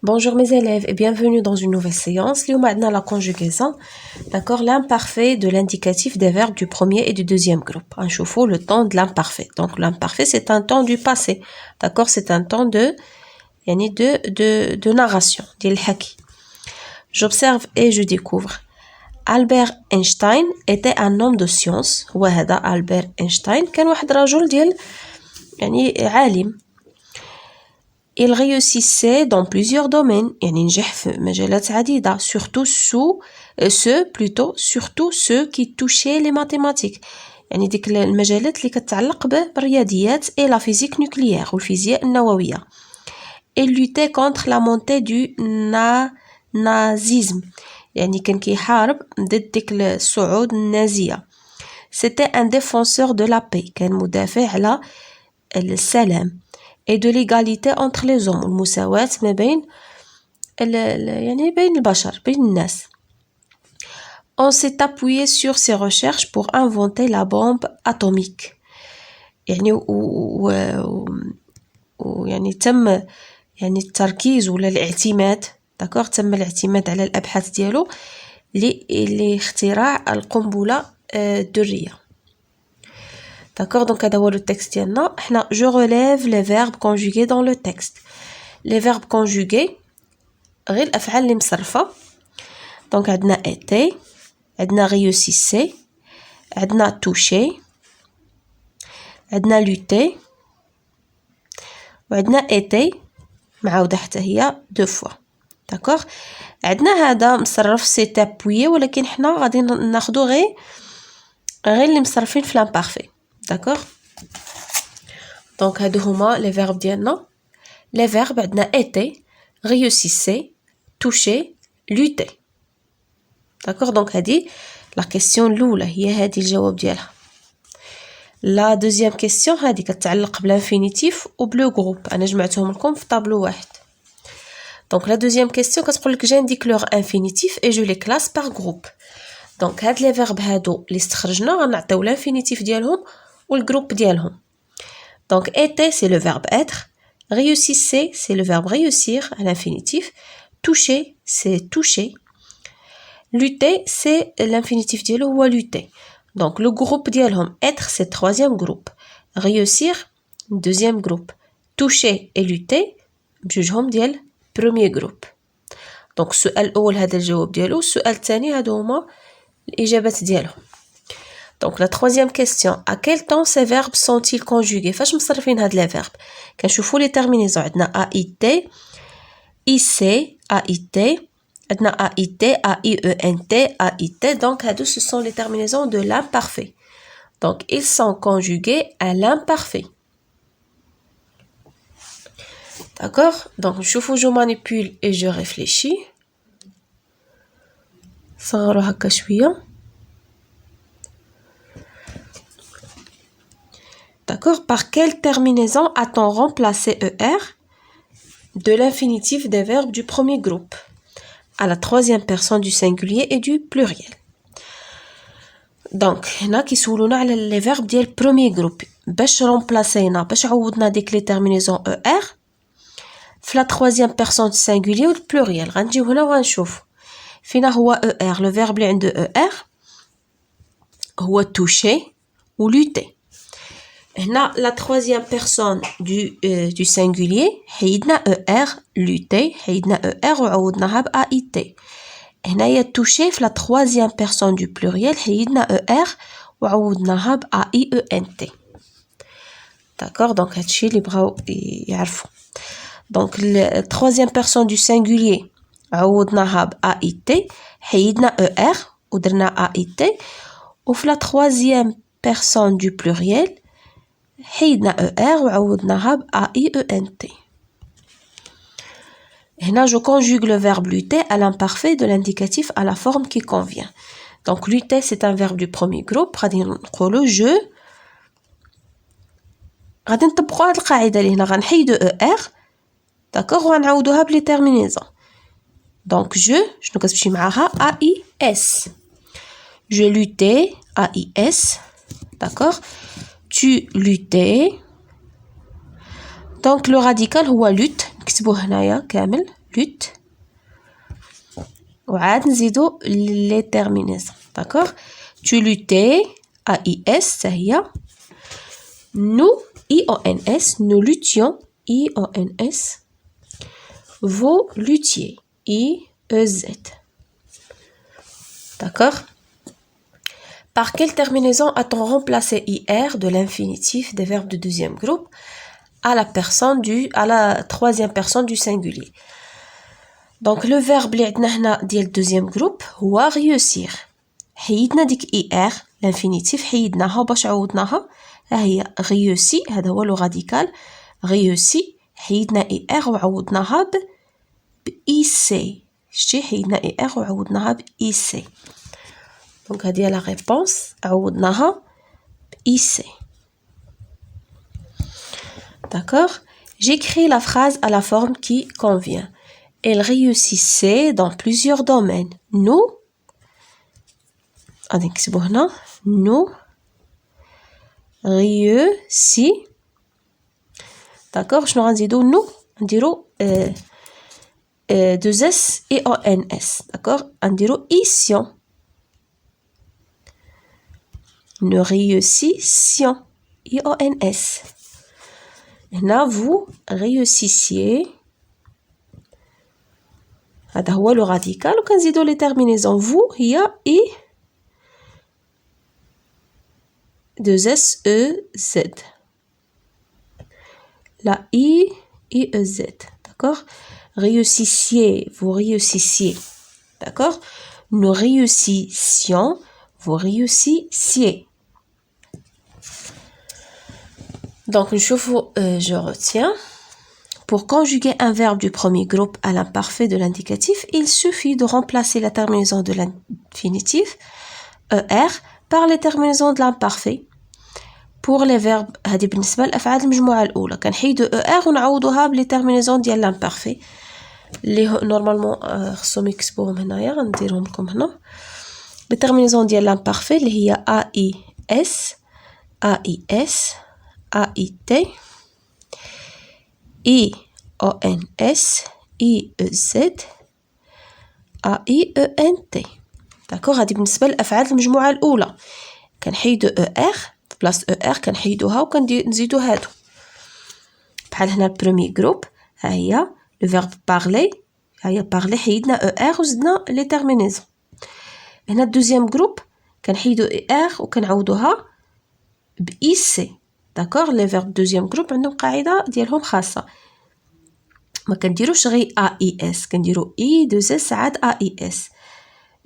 Bonjour mes élèves et bienvenue dans une nouvelle séance. اليوم عندنا la conjugaison, d'accord, l'imparfait de l'indicatif des verbes du premier et du deuxième groupe. نشوفوا le temps de l'imparfait. Donc l'imparfait c'est un temps du passé, d'accord, c'est un temps de narration, ديال الحكي. J'observe et je découvre. Albert Einstein était un homme de science. هو هذا Albert Einstein كان واحد رجل ديال عالم. Il réussissait dans plusieurs domaines, يعني نجح في مجالات عديدة, surtout ceux qui touchaient les mathématiques. يعني ديك المجالات اللي كتعلق بالرياضيات et la physique nucléaire والفيزياء النووية. Il luttait contre la montée du nazisme. يعني كان كيحارب ضد ديك الصعود النازية. C'était un défenseur de la paix. كان مدافع على السلام. Et de l'égalité entre les hommes, المساواة ما بين بين البشر, بين الناس. On s'est appuyé sur ses recherches pour inventer la bombe atomique. تم التركيز ولا الاعتماد, d'accord, تم الاعتماد على الأبحاث ديالو لاختراع القنبلة الذرية. D'accord, donc هذا هو le texte ديالنا. حنا je relève les verbes conjugués dans le texte. Les verbes conjugués غير الأفعال اللي مصرفة. donc عندنا été, عندنا réussissait, عندنا touché, عندنا lutter, وعندنا été معاودة حتى هي deux fois. d'accord, عندنا هذا مصرف s'est appuyé, ولكن حنا غادي ناخدو غير اللي مصرفين في l'imparfait. d'accord, donc هادو هما les verbes ديالنا. les verbes عندنا été, réussissait, toucher, lutter. d'accord, donc هادي la question الأولى, هي هادي الجواب ديالها. la deuxième question هادي كتعلق بالانفينيتيف وبلو جروب, أنا جمعتهم لكم في طابلو واحد. donc la deuxième question كتقول لك j'indique leur infinitif et je les classe par groupe. donc هاد les verbes هادو اللي استخرجنا غنعطيو l'infinitif ديالهم والجروب ديالهم. donc était c'est le verbe être, réussissait c'est le verbe réussir à l'infinitif, toucher c'est toucher, lutter c'est l'infinitif ديالو هو lutter. donc le groupe ديالهم être c'est troisième groupe, réussir deuxième groupe, toucher et lutter بجوجهم ديال premier groupe. donc السؤال الأول هذا الجواب ديالو, السؤال الثاني هادو هما الإجابات ديالهم. donc la troisième question, à quel temps ces verbes sont-ils conjugués? فاش مصرفين هاد les verbes؟ كنشوفوا les terminaisons, عندنا AIT, IC, AIT, عندنا AIT, AIENT, AIT, donc هادو ce sont les terminaisons de l'imparfait. donc ils sont conjugués à l'imparfait. d'accord, donc نشوفوا je manipule et je réfléchis. صغروا هكا شوية. d'accord, par quelle terminaison a-t-on remplacé ER de l'infinitif des verbes du premier groupe à la troisième personne du singulier et du pluriel. donc هنا كيسولونا على les verbes ديال premier groupe, باش remplacéنا, باش عوضنا ديك les terminaisons ER في la troisième personne du singulier ou du pluriel. غنجيو هنا وغنشوف فينا هو ER, le verbe اللي عنده ER هو toucher ou lutter. هنا la troisième personne du singulier حيدنا ER, lutter حيدنا ER وعوضناها ب AIT. هنايا toucher في la troisième personne du pluriel حيدنا ER وعوضناها ب AIENT. d'accord, donc هادشي اللي بغاو يعرفوا. donc la troisième personne du singulier عوضناها ب AIT حيدنا ER ودرنا AIT, وفي la troisième personne du pluriel حيدنا ER وعوضناها ب AIENT. هنا je conjugue le verbe lutter à l'imparfait de l'indicatif à la forme qui convient. donc lutter c'est un verbe du premier groupe, غادي نقولو je, غادي نطبقوا هاد القاعدة اللي هنا, غنحيدو ER d'accord وغنعوضوها بلي terminaisons. donc je شنو كتمشي معاها AIS, je luttais AIS, d'accord, tu luttais, donc le radical هو lutte, نكتبوه هنايا كامل lutte وعاد نزيدو les terminaisons d'accord tu luttais AIS هي nous IONS nous luttions IONS vous luttiez IEZ d'accord. Par quelle terminaison a-t-on remplacé IR de l'infinitif des verbes de deuxième groupe à la troisième personne du singulier? Donc le verbe اللي عندنا هنا ديال deuxième groupe هو réussir. حيدنا ديك IR l'infinitif حيدناها باش عوضناها ها هي réussi هذا هو لو راديكال réussi حيدنا IR وعوضناها ب IC شتي حيدنا IR وعوضناها ب IC. Donc هذه la réponse عوضناها ب IC. D'accord? J'écris la phrase à la forme qui convient. Elle réussissait dans plusieurs domaines. Nous, nous réussi. D'accord? Je vais dire nous, on dirait deux S et ONS. D'accord? On dirait issions. Nous réussissions. IONS. Là, vous réussissiez. هذا هو le radical وكنزيدو les terminaisons vous هي I 2 S E Z la I E Z d'accord réussissiez vous réussissiez d'accord nous réussissions vous réussissiez donc je retiens. Pour conjuguer un verbe du premier groupe à l'imparfait de l'indicatif, il suffit de remplacer la terminaison de l'infinitif ER par les terminaisons de l'imparfait. Pour les verbes هذه بالنسبة للأفعال المجموعة الأولى كنحيدو ER ونعوضوها بلي terminaisons ديال l'imparfait اللي نورمالمون خصهم يكتبوهم هنايا غنديرهم لكم هنا. les terminaisons ديال l'imparfait اللي هي AIS AIS AIT IONS, IEZ, AIENT. D'accord? هذه بالنسبة للأفعال المجموعة الأولى. كنحيدو ER بلاص ER كنحيدوها وكنزيدو هادو. بحال هنا البروميي جروب ها هي لو فيرب بارلي ها هي بارلي حيدنا ER وزدنا لي تيرمينيزون. هنا الدوزيام جروب كنحيدو ER وكنعوضوها ب IC. داكوغ لي فيرب دوزيام جروب عندهم قاعده ديالهم خاصه ما كنديروش غير AIS كنديرو I2S عاد AIS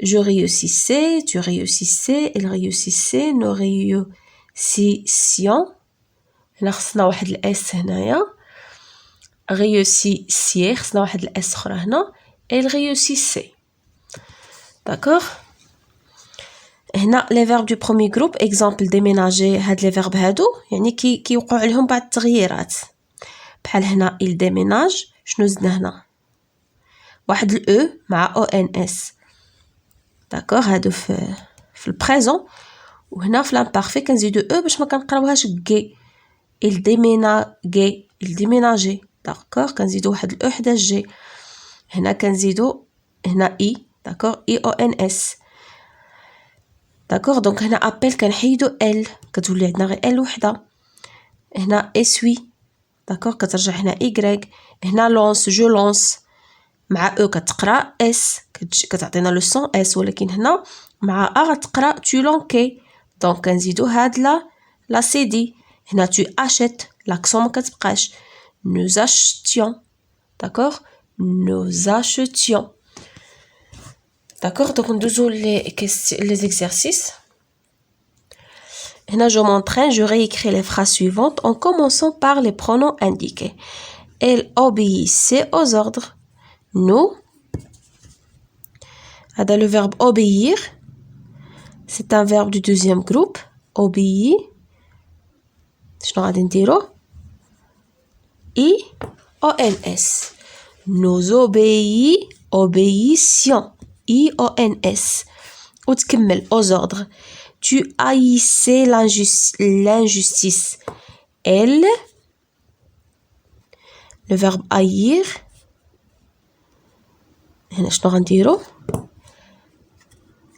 je réussissais tu réussissais elle réussissait nous réussissions هنا خصنا واحد الاس هنايا réussissiez خصنا واحد الاس اخرى هنا elle réussissait داكوغ. هنا لي فيرب دو بروميي جروب اكزامبل ديميناجي هاد لي فيرب هادو يعني كيوقعوا عليهم بعض التغييرات بحال هنا il déménage شنو زدنا هنا واحد الاو مع او ان اس داكوغ هادو في البريزون وهنا في لامبارفي كنزيدو او باش ما كنقراوهاش غي il déménageait داكوغ كنزيدو واحد الاو حدا جي هنا كنزيدو هنا اي داكوغ اي او ان اس داكوغ دونك هنا ابل كنحيدو ال كتولي عندنا غير ال وحده هنا اسوي داكوغ كترجع هنا ايغريك هنا لونس جو لونس مع او كتقرا اس كتعطينا لو سون اس ولكن هنا مع ا غتقرا tu لونكي دونك كنزيدو هاد لا سي دي هنا tu achètes l'accent ما كتبقاش nous achetions داكوغ nous achetions D'accord, donc on doit les exercices. Là, je m'entraîne, je réécris les phrases suivantes en commençant par les pronoms indiqués. Elle obéissait aux ordres. Nous, le verbe obéir, c'est un verbe du deuxième groupe. Obéir. Je vais dire I-O-N-S. Nous obéissions. IONS وتكمل aux ordres tu haïssais l'injustice elle le verbe haïr. هنا شنو غنديرو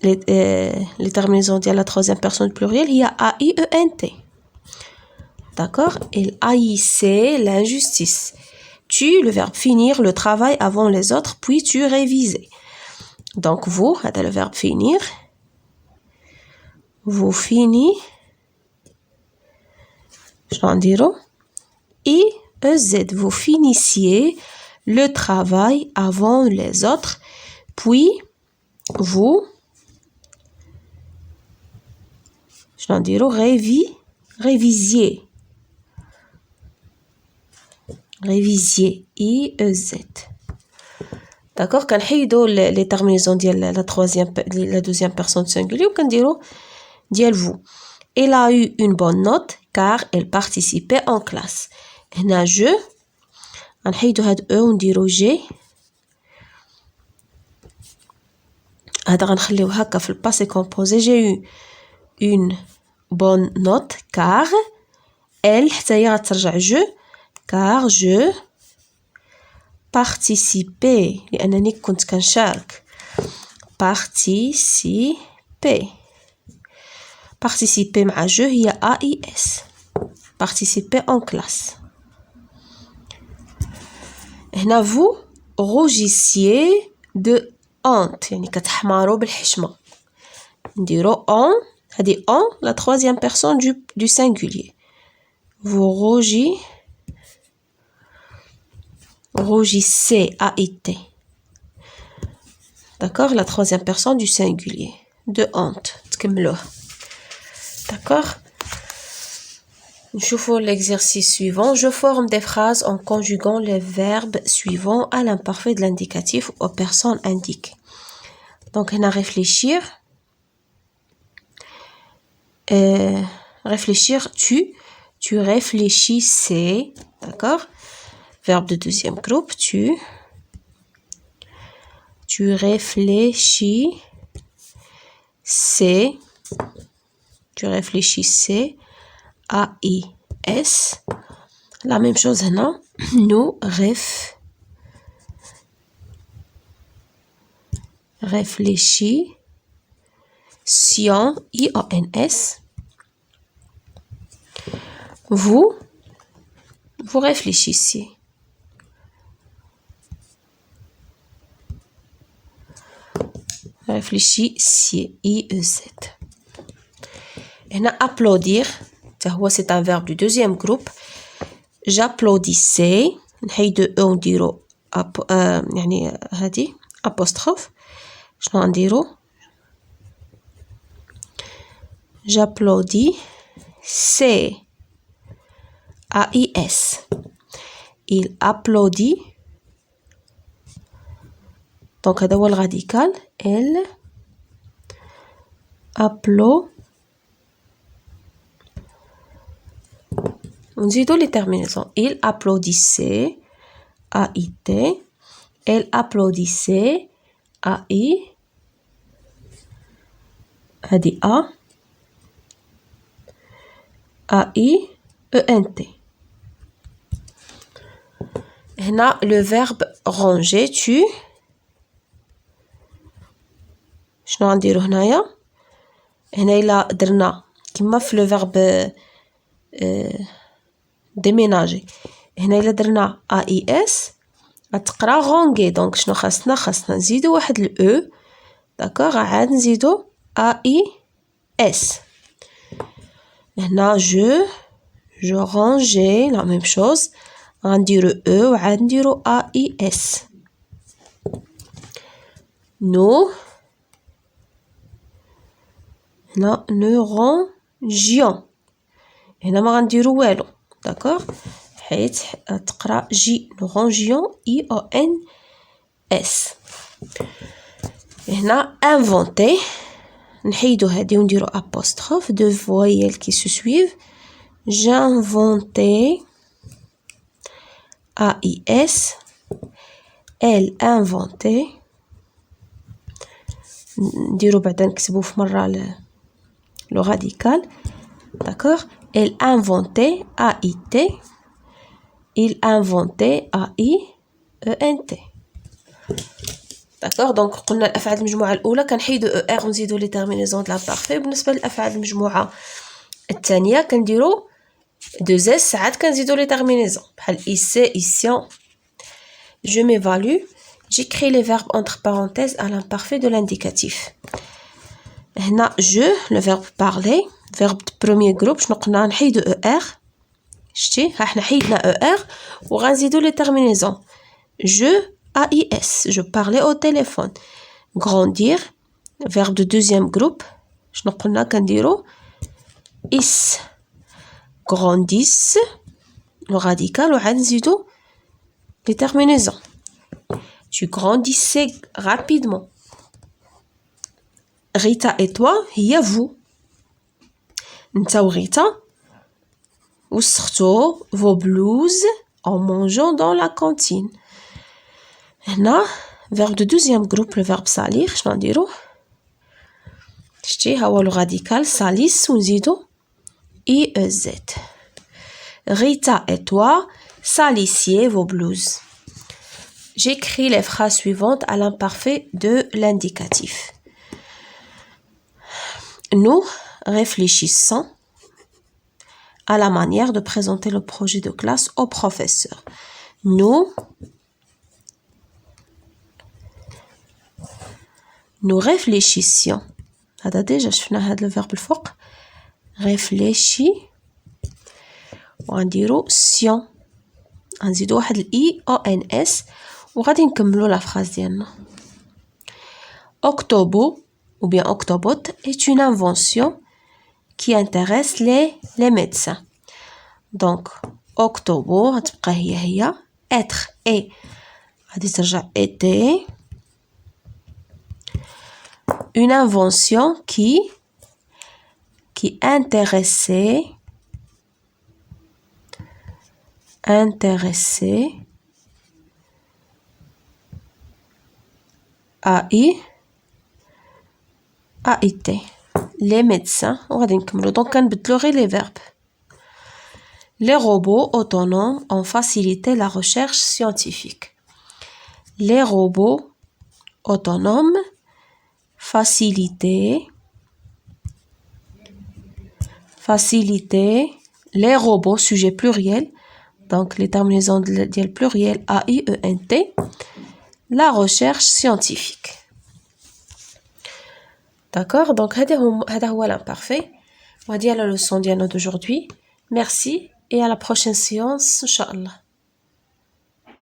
les terminaisons ديال la troisième personne du pluriel هي A-I-E-N-T. D'accord? Il haïssait l'injustice. Tu, le verbe finir, le travail avant les autres, puis tu révisais. Donc vous, هذا le verbe finir. Vous finissez. شنو غنديرو I-E-Z. Vous finissiez le travail avant les autres, puis vous شنو غنديرو révisiez. Révisiez. I-E-Z. D'accord? كنحيدو les terminaisons ديال la deuxième personne singulier وكنديرو ديال vous. Elle a eu une bonne note car elle participait en classe. هنا je غنحيدو هاد او ونديرو جي. هذا غنخليوه هكا في الباسي كومبوزي. j'ai eu une bonne note car elle حتى هي غترجع je car je participais لأنني كنت كنشارك. participer. participer مع je هي AIS. participer en classe. هنا vous rougissiez de honte يعني كتحماروا بالحشمة. نديرو en هذه en la troisième personne du singulier. vous rougissez AIT. D'accord? La troisième personne du singulier. De honte. تكملوه. D'accord? نشوفوا l'exercice suivant. Je forme des phrases en conjuguant les verbes suivants à l'imparfait de l'indicatif aux personnes indiquées. Donc, on a réfléchir. Réfléchir, tu réfléchissais. D'accord? Verbe de deuxième groupe, tu réfléchissais. Tu réfléchissais. A-I-S. La même chose هنا. Nous réfléchissions. I-O-N-S. Vous réfléchissiez. Réfléchissiez. I-E-Z. هنا applaudir. C'est un verbe du deuxième groupe. J'applaudissais. نحيدو او نديرو يعني هذه apostrophe. شنو غنديرو j'applaudissais. A-I-S. il applaudit. donc هذا هو الراديكال. elle نزيدو les terminaisons. il applaudissait. A-I-T. elle applaudissait. A-I. هذه A. A-I-E-N-T. هنا le verbe ranger. tu شنو غنديرو هنايا هنا إلا درنا كما في le verbe déménager. هنا إلا درنا AIS غتقرا ranger. donc شنو خاصنا نزيدو واحد الأو. داكوغ عاد نزيدو AIS. هنا je rangeais la même chose. غنديرو أو وعاد نديرو AIS. nous هنا nous rangions. هنا ما غنديرو والو. داكوغ حيت تقرا جي. nous rangions I-O-N-S. هنا inventer. نحيدو هادي ونديرو apostrophe. deux voyelles qui se suivent. j'inventais. A-I-S. elle inventait. نديرو بعدا نكتبو في مرة le radical. d'accord. elle inventait. A-I-T. Il inventait A-I-E-N-T. D'accord. Donc قلنا الأفعال المجموعة الأولى كنحيدو ER ونزيدو les terminaisons de l'imparfait. بالنسبة للأفعال المجموعة الثانية كنديرو 2S ساعات كنزيدو les terminaisons بحال ici, ici. Je m'évalue. J'écris les verbes entre parenthèses à l'imparfait de l'indicatif. هنا je, le verbe parler, verbe de premier groupe, شنو قلنا نحيدو ER. شتي ها حنا حيدنا ER وغنزيدو les terminaisons. Je, AIS, je parlais au téléphone. Grandir, verbe de deuxième groupe, شنو قلنا كنديرو is. Grandissent, le radical وعاد نزيدو les terminaisons. Tu grandissais rapidement. Rita et toi, هي vous. نتا وغيتا وسختو vos blouses en mangeant dans la cantine. هنا verbe de deuxième groupe, le verbe salir, شنو نديرو شتي ها هو لو راديكال ساليس ونزيدو IEZ. Rita et toi salissiez vos blouses. J'écris les phrases suivantes à l'imparfait de l'indicatif. Nous réfléchissons à la manière de présenter le projet de classe au professeur. Nous réfléchissions. هذا déjà شفنا هذا le verbe الفوق. réfléchi وغنديرو سيون غنزيدو واحد الاي او ان اس وغادي نكملو لا فراز ديالنا. Octobo ou bien Octobot est une invention qui intéresse les médecins. Donc Octobo غتبقى هي être et غادي ترجع était une invention qui intéressait AIT les médecins وغادي نكملو دونك كنبدلو غير les verbes. Les robots autonomes ont facilité la recherche scientifique. Les robots autonomes faciliter les robots sujet pluriel donc les terminaisons ديال pluriel AIENT la recherche scientifique. D'accord, donc هذا هو l'imparfait وهذه هي la leçon ديالنا d'aujourd'hui. Merci et à la prochaine séance, Inch'Allah.